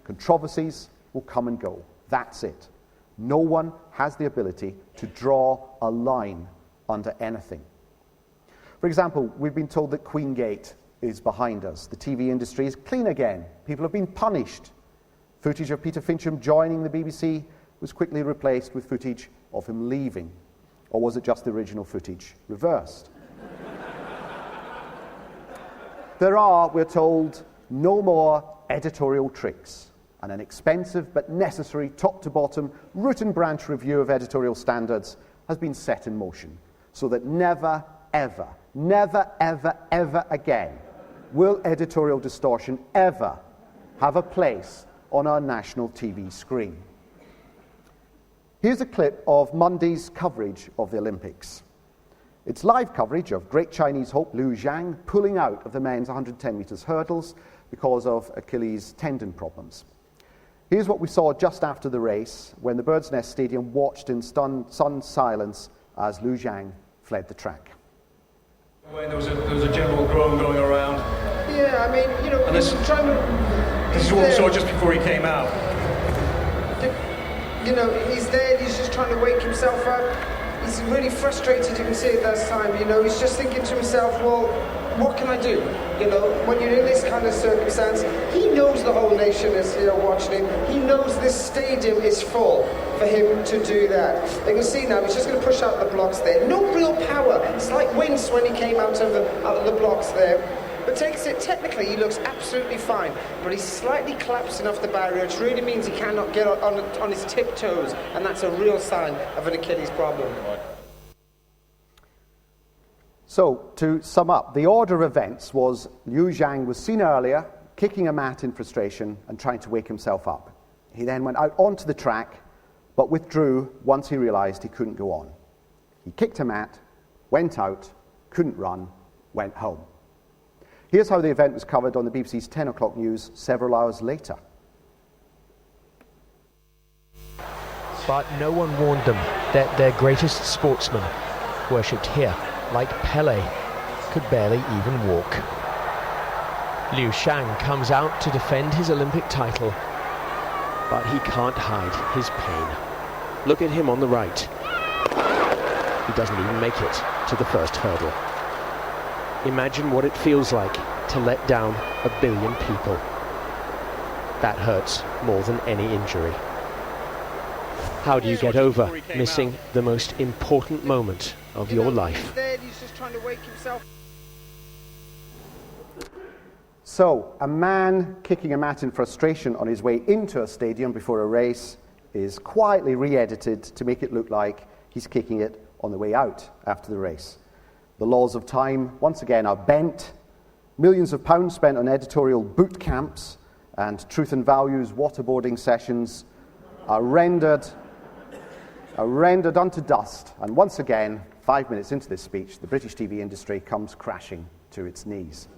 Controversies will come and go. That's it. No one has the ability to draw a line under anything. For example, we've been told that Queengate is behind us. The TV industry is clean again. People have been punished. Footage of Peter Fincham joining the BBC was quickly replaced with footage of him leaving. Or was it just the original footage reversed? There are, we're told, no more editorial tricks, and an expensive but necessary top-to-bottom root and branch review of editorial standards has been set in motion, so that never, ever, never, ever, ever again will editorial distortion ever have a place on our national TV screen. Here's a clip of Monday's coverage of the Olympics. It's live coverage of great Chinese hope Liu Zhang pulling out of the men's 110 metres hurdles because of Achilles tendon problems. Here's what we saw just after the race when the Bird's Nest Stadium watched in stunned silence as Liu Zhang fled the track. There was a general groan going around. Yeah, I mean, you know, and this is what we saw just before he came out. You know, he's there, he's just trying to wake himself up. He's really frustrated, you can see at that time, you know, he's just thinking to himself, well, what can I do? You know, when you're in this kind of circumstance, he knows the whole nation is here watching him. He knows this stadium is full for him to do that. You can see now, he's just going to push out the blocks there. No real power. It's like Wince when he came out of the blocks there. But technically, he looks absolutely fine. But he's slightly collapsing off the barrier, which really means he cannot get on his tiptoes. And that's a real sign of an Achilles problem. So, to sum up, the order of events was Liu Zhang was seen earlier, kicking a mat in frustration and trying to wake himself up. He then went out onto the track, but withdrew once he realized he couldn't go on. He kicked a mat, went out, couldn't run, went home. Here's how the event was covered on the BBC's 10 o'clock news several hours later. But no one warned them that their greatest sportsman, worshipped here, like Pele, could barely even walk. Liu Zhang comes out to defend his Olympic title, but he can't hide his pain. Look at him on the right. He doesn't even make it to the first hurdle. Imagine what it feels like to let down 1 billion people. That hurts more than any injury. How do you get over missing the most important moment of your life? He's just trying to wake himself. So, a man kicking a mat in frustration on his way into a stadium before a race is quietly re-edited to make it look like he's kicking it on the way out after the race. The laws of time, once again, are bent. Millions of pounds spent on editorial boot camps and truth and values waterboarding sessions are rendered unto dust. And once again, 5 minutes into this speech, the British TV industry comes crashing to its knees.